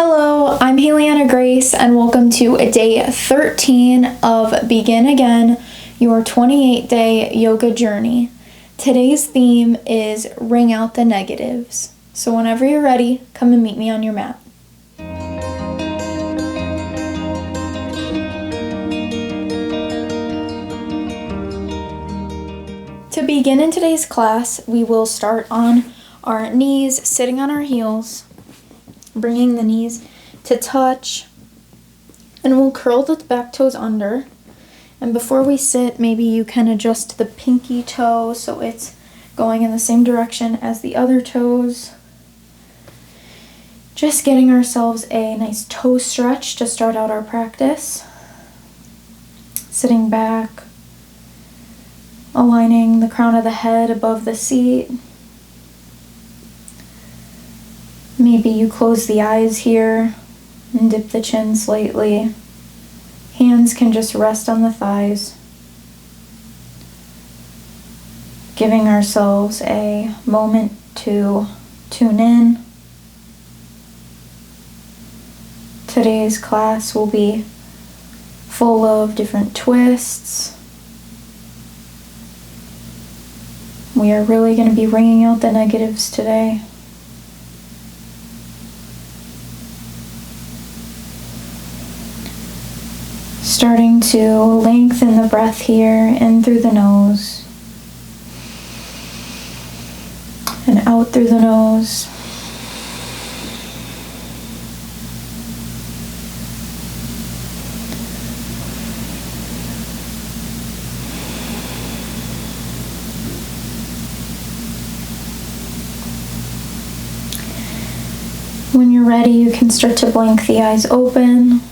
Hello, I'm Hailianna Grace, and welcome to day 13 of Begin Again, your 28-day yoga journey. Today's theme is Ring Out the Negatives. So whenever you're ready, come and meet me on your mat. To begin in today's class, we will start on our knees, sitting on our heels, bringing the knees to touch, and we'll curl the back toes under. And before we sit, maybe you can adjust the pinky toe so it's going in the same direction as the other toes. Just getting ourselves a nice toe stretch to start out our practice. Sitting back, aligning the crown of the head above the seat. Maybe you close the eyes here and dip the chin slightly. Hands can just rest on the thighs. Giving ourselves a moment to tune in. Today's class will be full of different twists. We are really going to be ringing out the negatives today. Starting to lengthen the breath here, in through the nose and out through the nose. When you're ready, you can start to blink the eyes open.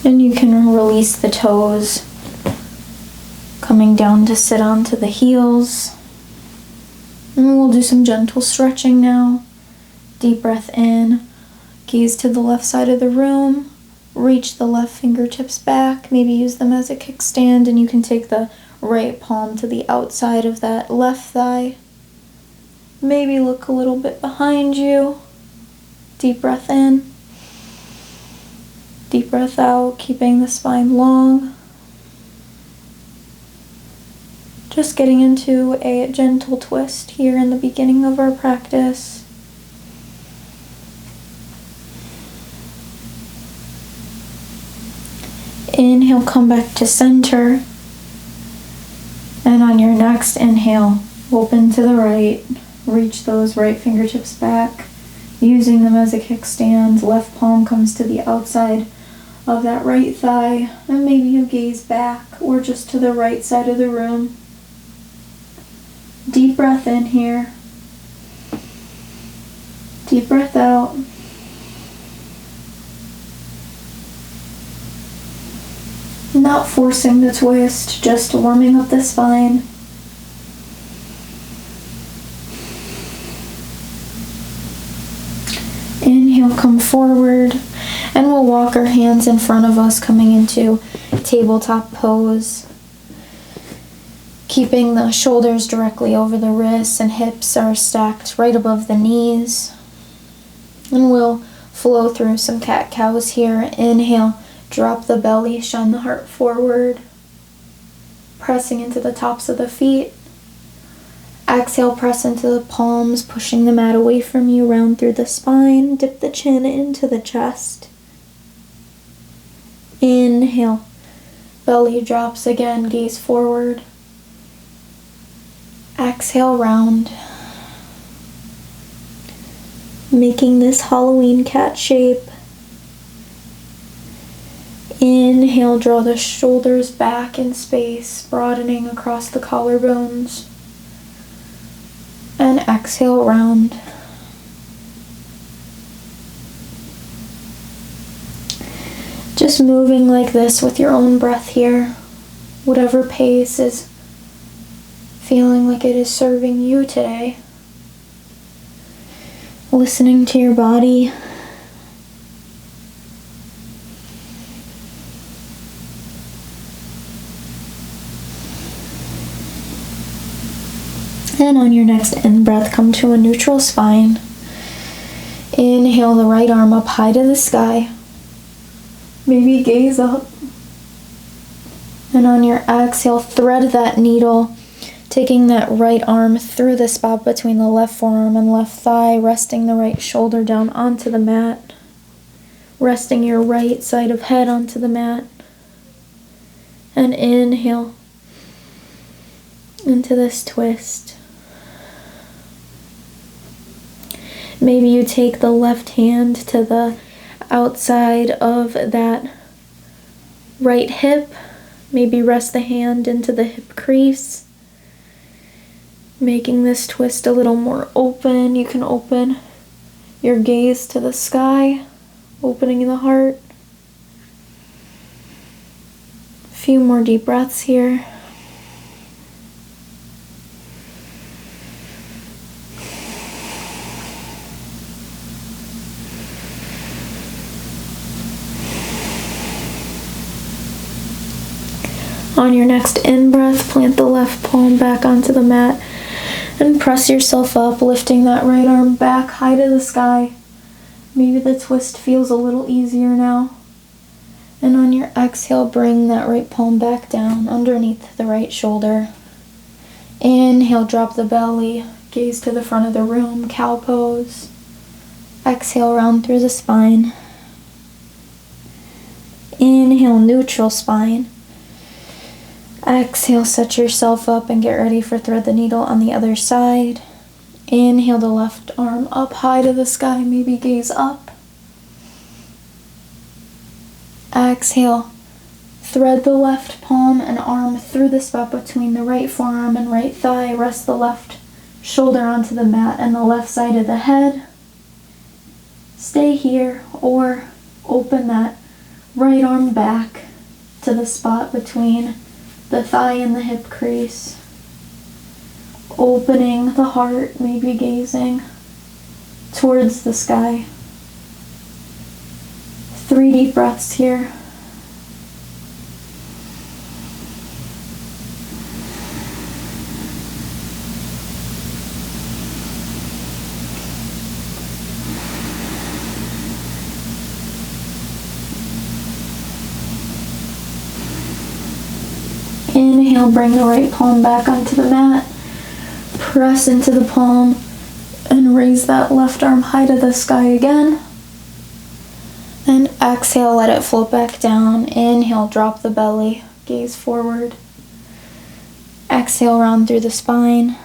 And you can release the toes, coming down to sit onto the heels. And we'll do some gentle stretching now. Deep breath in, gaze to the left side of the room, reach the left fingertips back, maybe use them as a kickstand, and you can take the right palm to the outside of that left thigh. Maybe look a little bit behind you. Deep breath in. Deep breath out, keeping the spine long. Just getting into a gentle twist here in the beginning of our practice. Inhale, come back to center. And on your next inhale, open to the right. Reach those right fingertips back, using them as a kickstand. Left palm comes to the outside of that right thigh, and maybe you gaze back or just to the right side of the room. Deep breath in here. Deep breath out. Not forcing the twist, just warming up the spine. Inhale, come forward. And we'll walk our hands in front of us, coming into tabletop pose. Keeping the shoulders directly over the wrists, and hips are stacked right above the knees. And we'll flow through some cat-cows here. Inhale, drop the belly, shine the heart forward. Pressing into the tops of the feet. Exhale, press into the palms, pushing the mat away from you, round through the spine. Dip the chin into the chest. Inhale, belly drops again, gaze forward. Exhale, round. Making this Halloween cat shape. Inhale, draw the shoulders back in space, broadening across the collarbones. And exhale, round. Just moving like this with your own breath here. Whatever pace is feeling like it is serving you today. Listening to your body. And on your next in-breath, come to a neutral spine. Inhale the right arm up high to the sky. Maybe gaze up. And on your exhale, thread that needle, taking that right arm through the spot between the left forearm and left thigh, resting the right shoulder down onto the mat, resting your right side of head onto the mat. And inhale into this twist. Maybe you take the left hand to the outside of that right hip. Maybe rest the hand into the hip crease, making this twist a little more open. You can open your gaze to the sky, opening the heart. A few more deep breaths here. On your next in-breath, plant the left palm back onto the mat and press yourself up, lifting that right arm back high to the sky. Maybe the twist feels a little easier now. And on your exhale, bring that right palm back down underneath the right shoulder. Inhale, drop the belly, gaze to the front of the room, cow pose. Exhale, round through the spine. Inhale, neutral spine. Exhale, set yourself up and get ready for thread the needle on the other side. Inhale the left arm up high to the sky, maybe gaze up. Exhale, thread the left palm and arm through the spot between the right forearm and right thigh. Rest the left shoulder onto the mat and the left side of the head. Stay here or open that right arm back to the spot between the thigh and the hip crease, opening the heart, maybe gazing towards the sky. 3 deep breaths here. Inhale, bring the right palm back onto the mat. Press into the palm and raise that left arm high to the sky again. And exhale, let it float back down. Inhale, drop the belly, gaze forward. Exhale, round through the spine.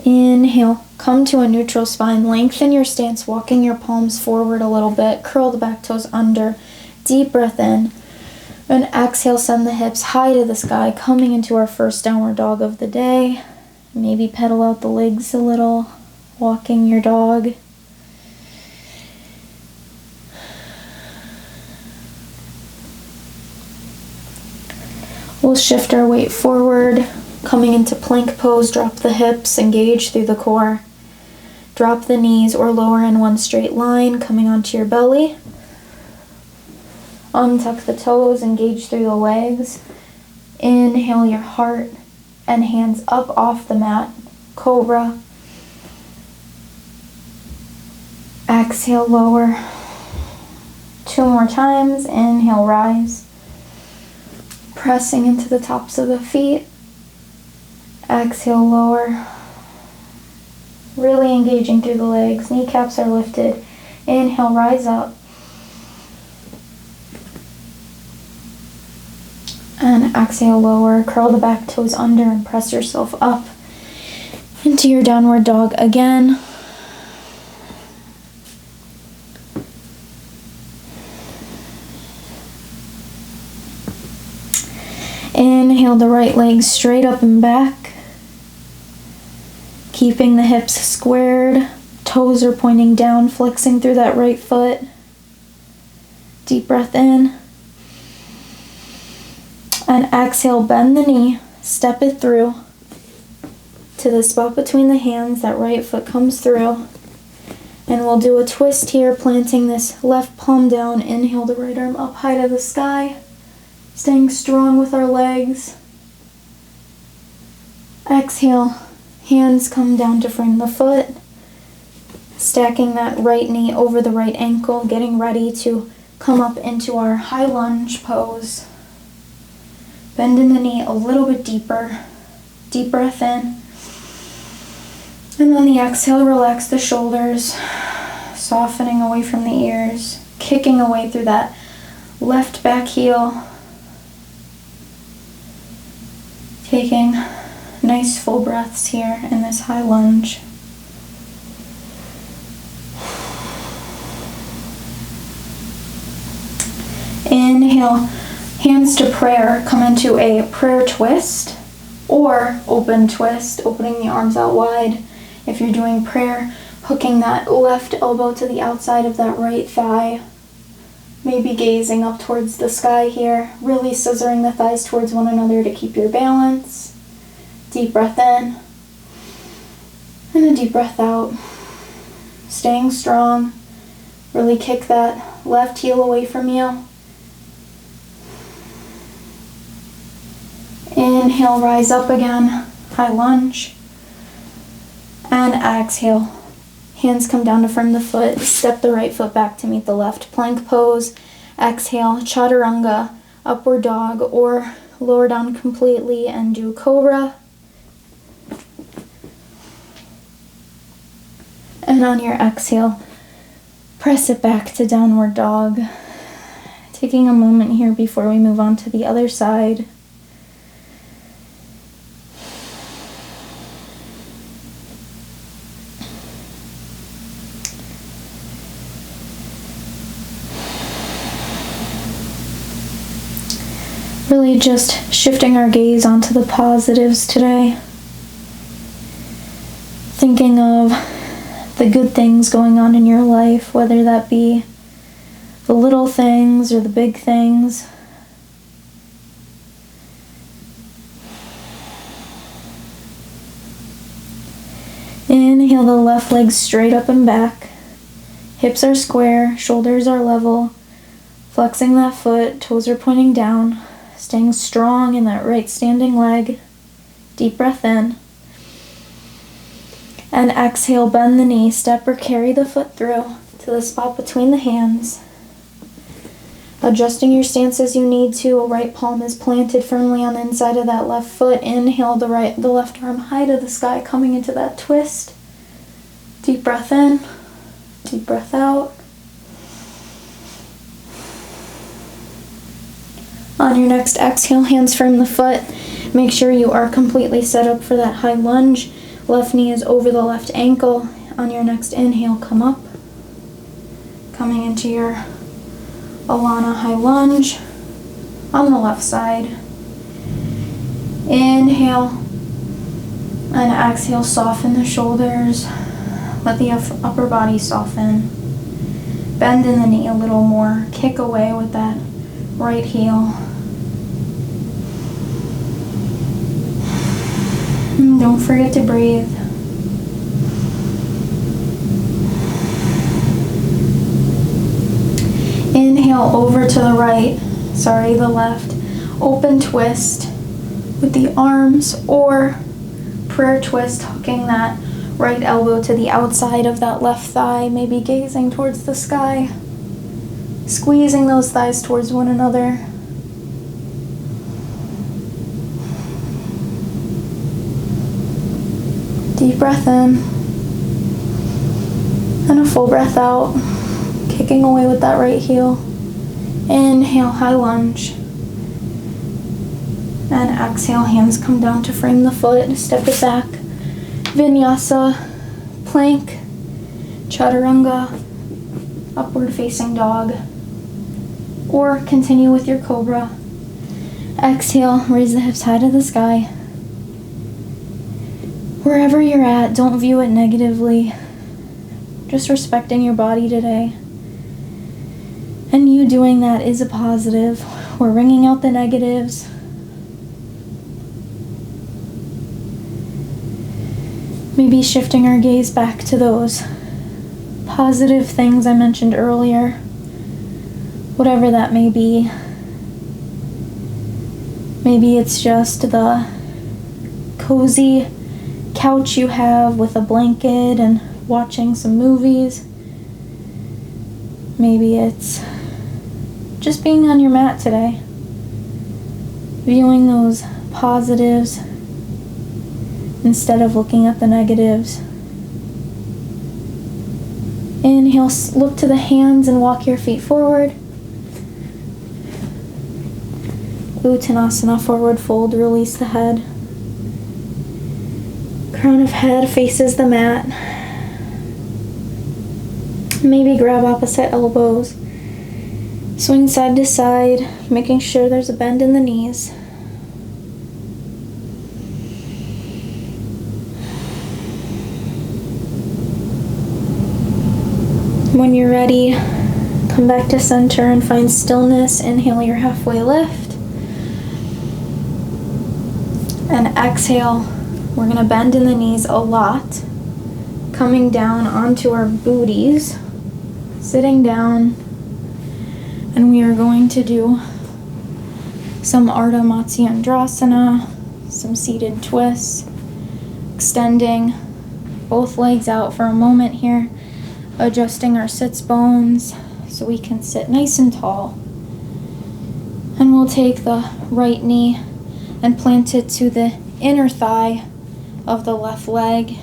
Inhale, come to a neutral spine. Lengthen your stance, walking your palms forward a little bit. Curl the back toes under. Deep breath in. And exhale, send the hips high to the sky, coming into our first downward dog of the day. Maybe pedal out the legs a little, walking your dog. We'll shift our weight forward, coming into plank pose. Drop the hips, engage through the core. Drop the knees or lower in one straight line, coming onto your belly. Untuck the toes, engage through the legs. Inhale your heart and hands up off the mat. Cobra. Exhale, lower. 2 more times. Inhale, rise. Pressing into the tops of the feet. Exhale, lower. Really engaging through the legs. Kneecaps are lifted. Inhale, rise up. And exhale, lower. Curl the back toes under and press yourself up into your downward dog again. Inhale the right leg straight up and back. Keeping the hips squared. Toes are pointing down, flexing through that right foot. Deep breath in. And exhale, bend the knee, step it through to the spot between the hands. That right foot comes through. And we'll do a twist here, planting this left palm down. Inhale the right arm up high to the sky, staying strong with our legs. Exhale, hands come down to frame the foot. Stacking that right knee over the right ankle, getting ready to come up into our high lunge pose. Bending the knee a little bit deeper. Deep breath in. And on the exhale, relax the shoulders, softening away from the ears, kicking away through that left back heel. Taking nice full breaths here in this high lunge. Inhale, hands to prayer. Come into a prayer twist or open twist, opening the arms out wide. If you're doing prayer, hooking that left elbow to the outside of that right thigh. Maybe gazing up towards the sky here, really scissoring the thighs towards one another to keep your balance. Deep breath in, and a deep breath out. Staying strong, really kick that left heel away from you. Inhale, rise up again, high lunge. And exhale. Hands come down to frame the foot, step the right foot back to meet the left. Plank pose, exhale, chaturanga, upward dog, or lower down completely and do cobra. And on your exhale, press it back to downward dog. Taking a moment here before we move on to the other side. Really just shifting our gaze onto the positives today. Thinking of the good things going on in your life, whether that be the little things or the big things. Inhale the left leg straight up and back. Hips are square, shoulders are level. Flexing that foot, toes are pointing down. Staying strong in that right standing leg. Deep breath in. And exhale, bend the knee, step or carry the foot through to the spot between the hands. Adjusting your stance as you need to. Right palm is planted firmly on the inside of that left foot. Inhale the left arm high to the sky, coming into that twist. Deep breath in, deep breath out. On your next exhale, hands frame the foot. Make sure you are completely set up for that high lunge. Left knee is over the left ankle. On your next inhale, come up. Coming into your Hailianna high lunge on the left side. Inhale and exhale, soften the shoulders. Let the upper body soften. Bend in the knee a little more. Kick away with that right heel. And don't forget to breathe. Inhale over to the right, the left. Open twist with the arms or prayer twist, hooking that right elbow to the outside of that left thigh, maybe gazing towards the sky. Squeezing those thighs towards one another. Deep breath in. And a full breath out. Kicking away with that right heel. Inhale, high lunge. And exhale, hands come down to frame the foot. Step it back. Vinyasa, plank, chaturanga, upward facing dog. Or continue with your cobra. Exhale, raise the hips high to the sky. Wherever you're at, don't view it negatively. Just respecting your body today. And you doing that is a positive. We're wringing out the negatives. Maybe shifting our gaze back to those positive things I mentioned earlier. Whatever that may be. Maybe it's just the cozy couch you have with a blanket and watching some movies. Maybe it's just being on your mat today. Viewing those positives instead of looking at the negatives. Inhale, look to the hands and walk your feet forward. Uttanasana, forward fold, release the head. Crown of head faces the mat. Maybe grab opposite elbows. Swing side to side, making sure there's a bend in the knees. When you're ready, come back to center and find stillness. Inhale your halfway lift. And exhale, we're going to bend in the knees a lot. Coming down onto our booties. Sitting down. And we are going to do some Ardha Matsyendrasana, some seated twists. Extending both legs out for a moment here. Adjusting our sits bones so we can sit nice and tall. And we'll take the right knee and plant it to the inner thigh of the left leg.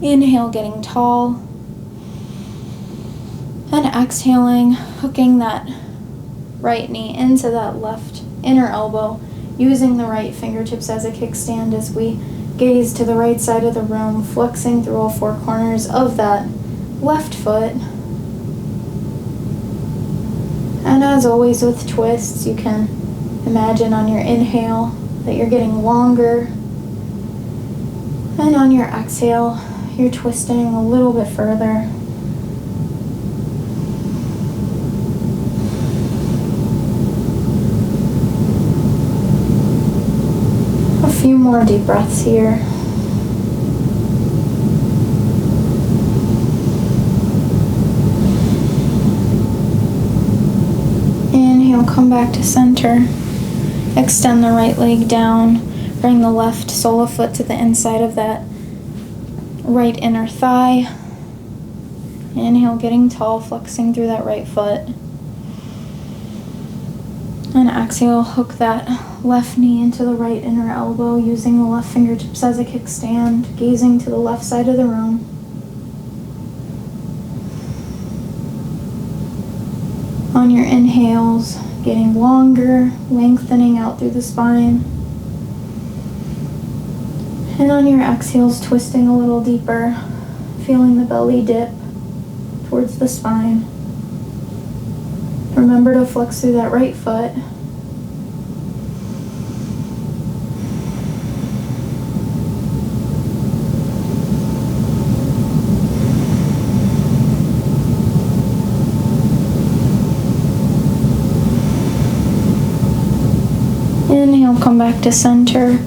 Inhale, getting tall. And exhaling, hooking that right knee into that left inner elbow, using the right fingertips as a kickstand as we gaze to the right side of the room, flexing through all four corners of that left foot. And as always with twists, you can imagine on your inhale that you're getting longer, and on your exhale you're twisting a little bit further. A few more deep breaths here. Inhale, come back to center. Extend the right leg down. Bring the left sole of foot to the inside of that right inner thigh. Inhale, getting tall, flexing through that right foot. And exhale, hook that left knee into the right inner elbow, using the left fingertips as a kickstand, gazing to the left side of the room. On your inhales, getting longer, lengthening out through the spine. And on your exhales, twisting a little deeper, feeling the belly dip towards the spine. Remember to flex through that right foot. Inhale, come back to center.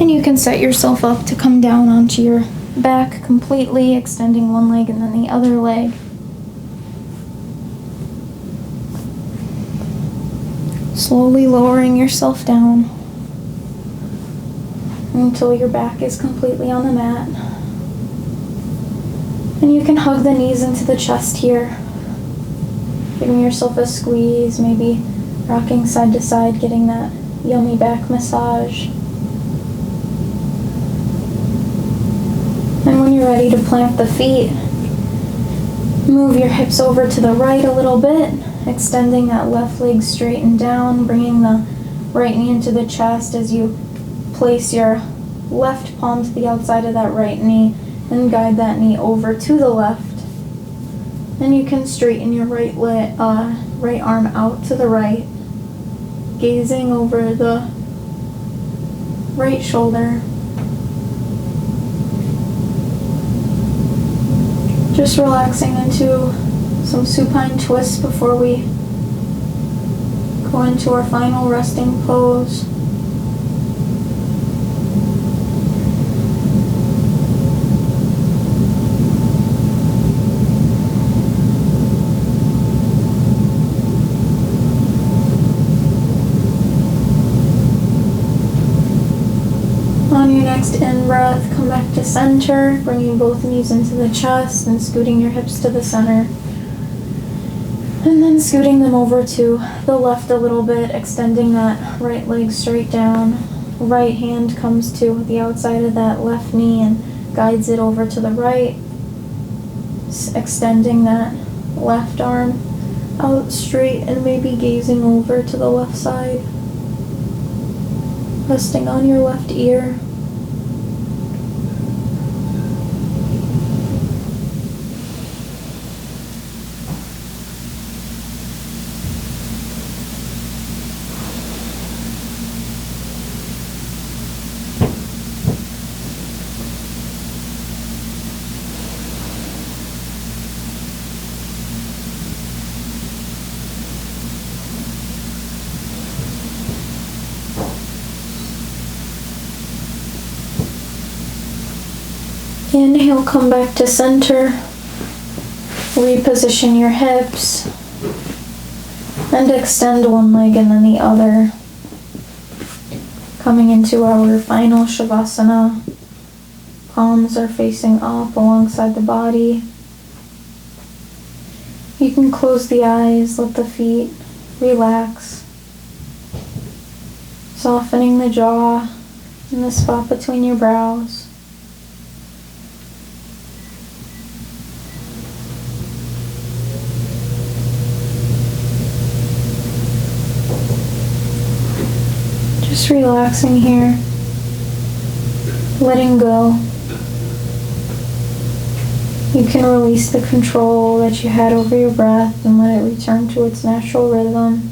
And you can set yourself up to come down onto your back completely, extending one leg and then the other leg. Slowly lowering yourself down until your back is completely on the mat. And you can hug the knees into the chest here, giving yourself a squeeze, maybe rocking side to side, getting that yummy back massage. And when you're ready to plant the feet, move your hips over to the right a little bit, extending that left leg straight and down, bringing the right knee into the chest as you place your left palm to the outside of that right knee and guide that knee over to the left. And you can straighten your right arm out to the right, gazing over the right shoulder. Just relaxing into some supine twists before we go into our final resting pose. On your next in-breath, come back to center, bringing both knees into the chest and scooting your hips to the center. And then scooting them over to the left a little bit, extending that right leg straight down. Right hand comes to the outside of that left knee and guides it over to the right, extending that left arm out straight and maybe gazing over to the left side. Resting on your left ear. Inhale, come back to center. Reposition your hips. And extend one leg and then the other. Coming into our final shavasana. Palms are facing up alongside the body. You can close the eyes, let the feet relax. Softening the jaw and the spot between your brows. Just relaxing here, letting go. You can release the control that you had over your breath and let it return to its natural rhythm.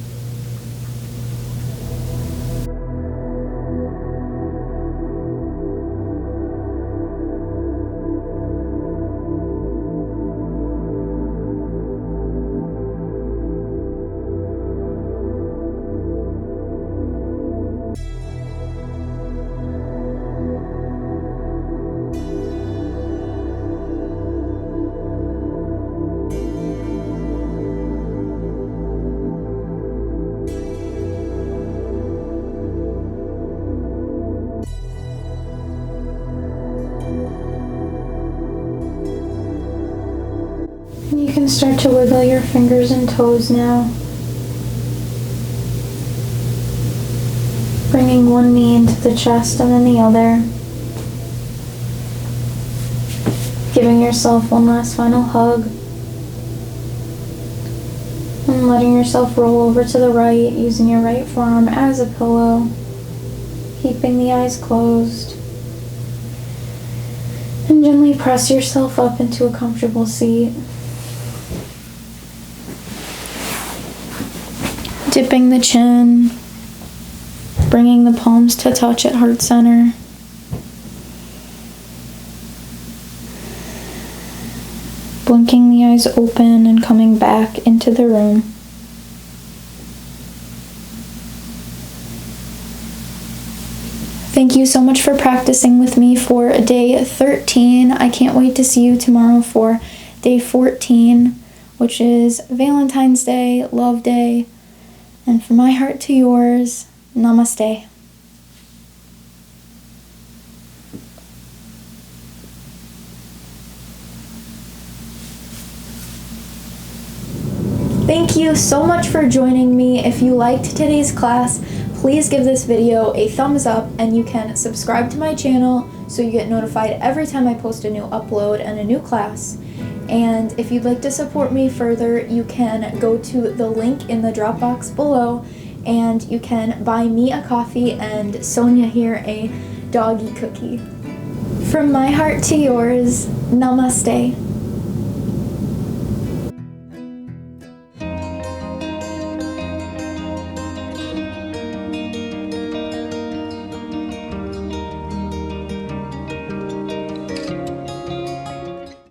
You can start to wiggle your fingers and toes now. Bringing one knee into the chest and then the other. Giving yourself one last final hug. And letting yourself roll over to the right, using your right forearm as a pillow. Keeping the eyes closed. And gently press yourself up into a comfortable seat. Dipping the chin, bringing the palms to touch at heart center. Blinking the eyes open and coming back into the room. Thank you so much for practicing with me for day 13. I can't wait to see you tomorrow for day 14, which is Valentine's Day, Love Day. And from my heart to yours, namaste. Thank you so much for joining me. If you liked today's class, please give this video a thumbs up and you can subscribe to my channel so you get notified every time I post a new upload and a new class. And if you'd like to support me further, you can go to the link in the drop box below and you can buy me a coffee and Sonia here a doggy cookie. From my heart to yours, namaste.